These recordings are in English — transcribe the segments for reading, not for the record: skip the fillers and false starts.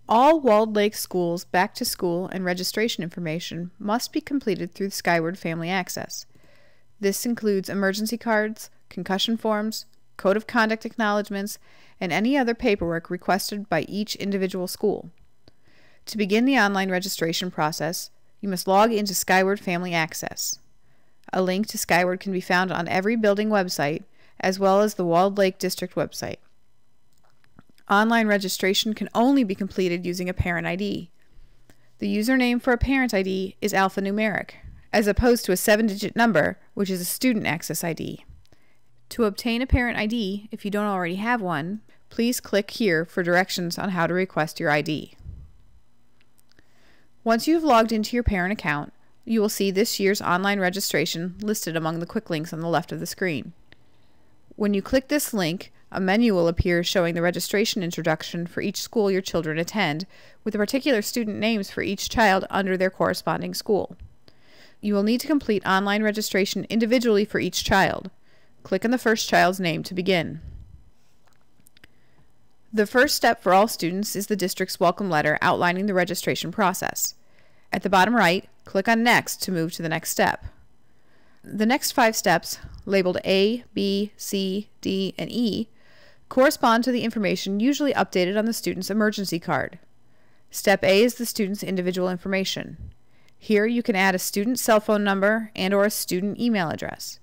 All Walled Lake Schools back-to-school and registration information must be completed through Skyward Family Access. This includes emergency cards, concussion forms, code of conduct acknowledgements, and any other paperwork requested by each individual school. To begin the online registration process, you must log into Skyward Family Access. A link to Skyward can be found on every building website, as well as the Walled Lake District website. Online registration can only be completed using a parent ID. The username for a parent ID is alphanumeric, as opposed to a 7-digit number, which is a student access ID. To obtain a parent ID, if you don't already have one, please click here for directions on how to request your ID. Once you have logged into your parent account, you will see this year's online registration listed among the quick links on the left of the screen. When you click this link, a menu will appear showing the registration introduction for each school your children attend, with the particular student names for each child under their corresponding school. You will need to complete online registration individually for each child. Click on the first child's name to begin. The first step for all students is the district's welcome letter outlining the registration process. At the bottom right, click on Next to move to the next step. The next 5 steps, labeled A, B, C, D, and E, correspond to the information usually updated on the student's emergency card. Step A is the student's individual information. Here you can add a student's cell phone number and/or a student email address.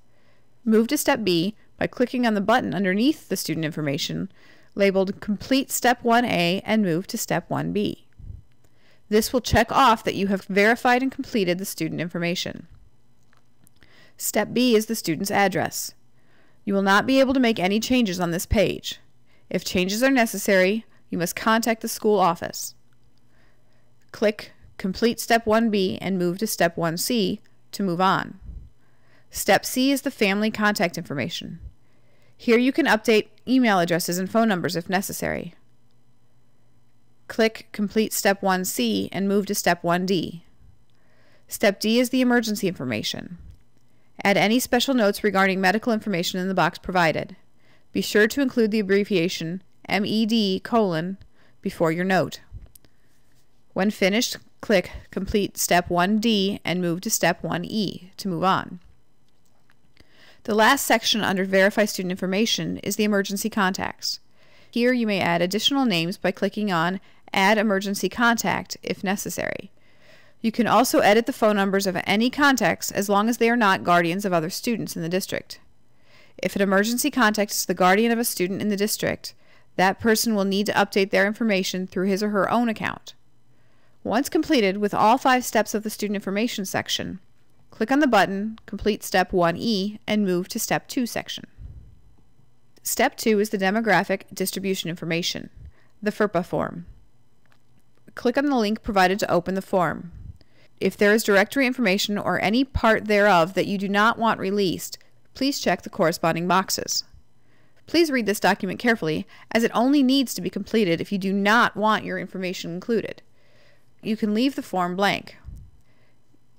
Move to Step B by clicking on the button underneath the student information labeled Complete Step 1A and move to Step 1B. This will check off that you have verified and completed the student information. Step B is the student's address. You will not be able to make any changes on this page. If changes are necessary, you must contact the school office. Click Complete Step 1B and move to Step 1C to move on. Step C is the family contact information. Here you can update email addresses and phone numbers if necessary. Click Complete Step 1C and move to Step 1D. Step D is the emergency information. Add any special notes regarding medical information in the box provided. Be sure to include the abbreviation MED: before your note. When finished, click Complete Step 1D and move to Step 1E to move on. The last section under Verify Student Information is the emergency contacts. Here you may add additional names by clicking on Add Emergency Contact if necessary. You can also edit the phone numbers of any contacts as long as they are not guardians of other students in the district. If an emergency contact is the guardian of a student in the district, that person will need to update their information through his or her own account. Once completed with all 5 steps of the student information section, click on the button Complete Step 1E and move to Step 2 section. Step 2 is the demographic distribution information, the FERPA form. Click on the link provided to open the form. If there is directory information or any part thereof that you do not want released, please check the corresponding boxes. Please read this document carefully, as it only needs to be completed if you do not want your information included. You can leave the form blank.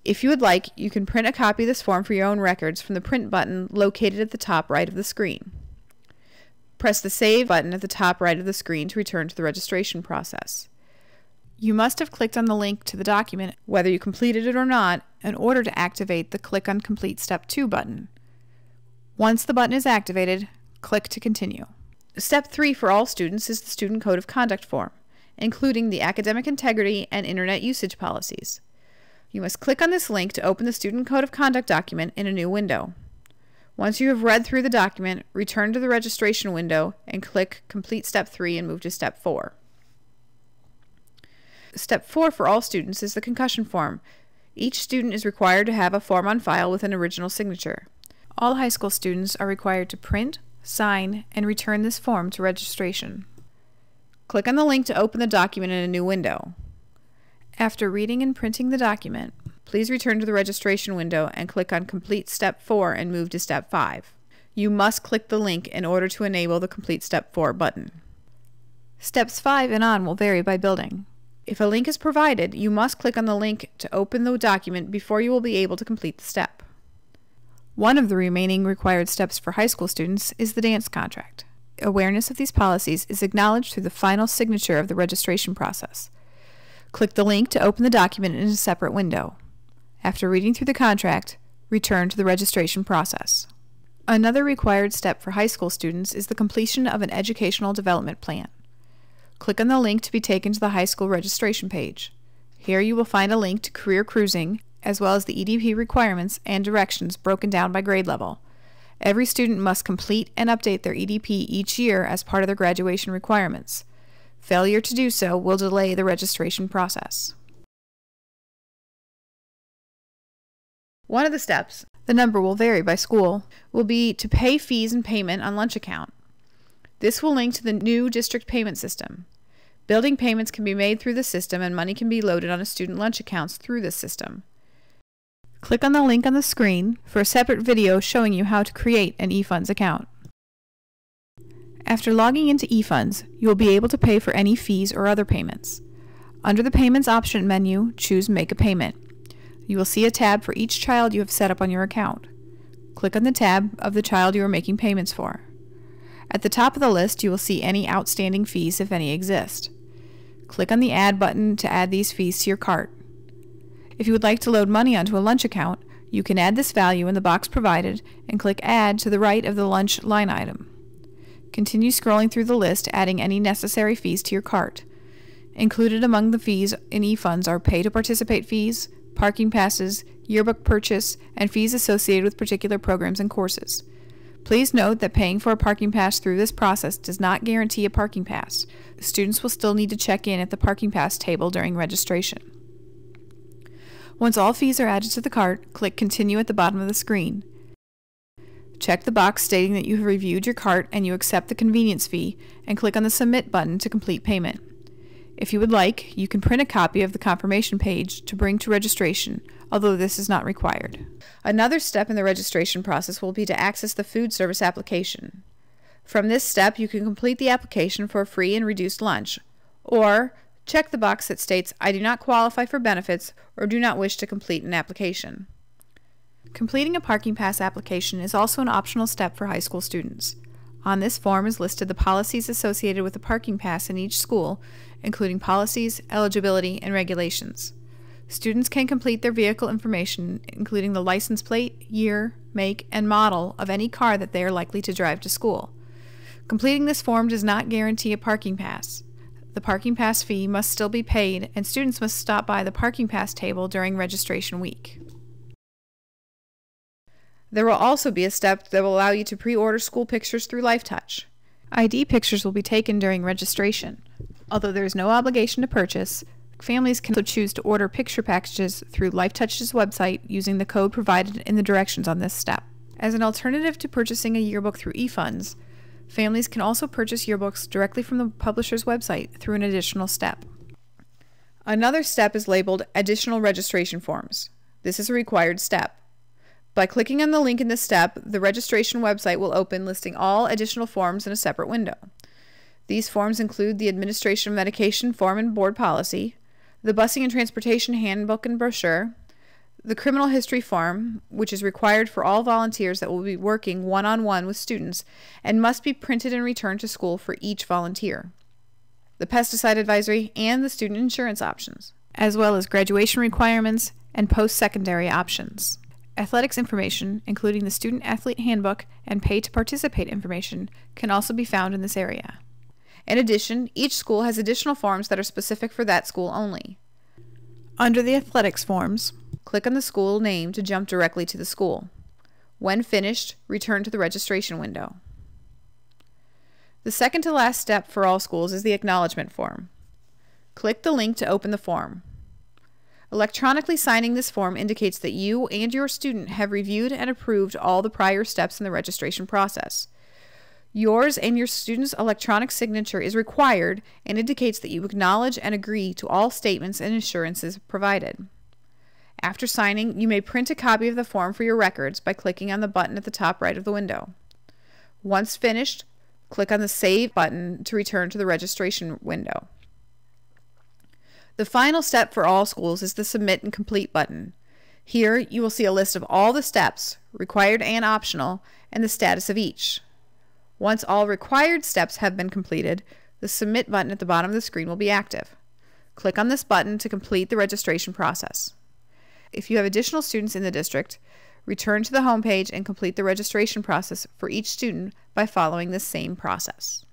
If you would like, you can print a copy of this form for your own records from the print button located at the top right of the screen. Press the Save button at the top right of the screen to return to the registration process. You must have clicked on the link to the document, whether you completed it or not, in order to activate the Click on Complete Step 2 button. Once the button is activated, click to continue. Step 3 for all students is the Student Code of Conduct form, including the academic integrity and internet usage policies. You must click on this link to open the Student Code of Conduct document in a new window. Once you have read through the document, return to the registration window and click Complete Step 3 and move to Step 4. Step 4 for all students is the Concussion Form. Each student is required to have a form on file with an original signature. All high school students are required to print, sign, and return this form to registration. Click on the link to open the document in a new window. After reading and printing the document, please return to the registration window and click on Complete Step 4 and move to Step 5. You must click the link in order to enable the Complete Step 4 button. Steps 5 and on will vary by building. If a link is provided, you must click on the link to open the document before you will be able to complete the step. One of the remaining required steps for high school students is the dance contract. Awareness of these policies is acknowledged through the final signature of the registration process. Click the link to open the document in a separate window. After reading through the contract, return to the registration process. Another required step for high school students is the completion of an educational development plan. Click on the link to be taken to the high school registration page. Here you will find a link to career cruising, as well as the EDP requirements and directions broken down by grade level. Every student must complete and update their EDP each year as part of their graduation requirements. Failure to do so will delay the registration process. One of the steps, the number will vary by school, will be to pay fees and payment on lunch account. This will link to the new district payment system. Building payments can be made through the system and money can be loaded on a student lunch accounts through this system. Click on the link on the screen for a separate video showing you how to create an eFunds account. After logging into eFunds, you will be able to pay for any fees or other payments. Under the Payments option menu, choose Make a Payment. You will see a tab for each child you have set up on your account. Click on the tab of the child you are making payments for. At the top of the list, you will see any outstanding fees, if any exist. Click on the Add button to add these fees to your cart. If you would like to load money onto a lunch account, you can add this value in the box provided and click Add to the right of the lunch line item. Continue scrolling through the list, adding any necessary fees to your cart. Included among the fees in eFunds are pay to participate fees, parking passes, yearbook purchase, and fees associated with particular programs and courses. Please note that paying for a parking pass through this process does not guarantee a parking pass. Students will still need to check in at the parking pass table during registration. Once all fees are added to the cart, click Continue at the bottom of the screen. Check the box stating that you have reviewed your cart and you accept the convenience fee, and click on the Submit button to complete payment. If you would like, you can print a copy of the confirmation page to bring to registration, although this is not required. Another step in the registration process will be to access the food service application. From this step, you can complete the application for a free and reduced lunch, or check the box that states, I do not qualify for benefits or do not wish to complete an application. Completing a parking pass application is also an optional step for high school students. On this form is listed the policies associated with the parking pass in each school, including policies, eligibility, and regulations. Students can complete their vehicle information, including the license plate, year, make, and model of any car that they are likely to drive to school. Completing this form does not guarantee a parking pass. The parking pass fee must still be paid, and students must stop by the parking pass table during registration week. There will also be a step that will allow you to pre-order school pictures through LifeTouch. ID pictures will be taken during registration. Although there is no obligation to purchase, families can also choose to order picture packages through LifeTouch's website using the code provided in the directions on this step. As an alternative to purchasing a yearbook through eFunds, families can also purchase yearbooks directly from the publisher's website through an additional step. Another step is labeled Additional Registration Forms. This is a required step. By clicking on the link in this step, the registration website will open listing all additional forms in a separate window. These forms include the Administration of Medication Form and Board Policy, the Busing and Transportation Handbook and Brochure, the Criminal History Form, which is required for all volunteers that will be working one-on-one with students and must be printed and returned to school for each volunteer, the Pesticide Advisory, and the Student Insurance options, as well as graduation requirements and post-secondary options. Athletics information, including the Student Athlete Handbook and Pay to Participate information, can also be found in this area. In addition, each school has additional forms that are specific for that school only. Under the athletics forms, click on the school name to jump directly to the school. When finished, return to the registration window. The second to last step for all schools is the Acknowledgement Form. Click the link to open the form. Electronically signing this form indicates that you and your student have reviewed and approved all the prior steps in the registration process. Yours and your student's electronic signature is required and indicates that you acknowledge and agree to all statements and assurances provided. After signing, you may print a copy of the form for your records by clicking on the button at the top right of the window. Once finished, click on the Save button to return to the registration window. The final step for all schools is the Submit and Complete button. Here you will see a list of all the steps, required and optional, and the status of each. Once all required steps have been completed, the Submit button at the bottom of the screen will be active. Click on this button to complete the registration process. If you have additional students in the district, return to the home page and complete the registration process for each student by following the same process.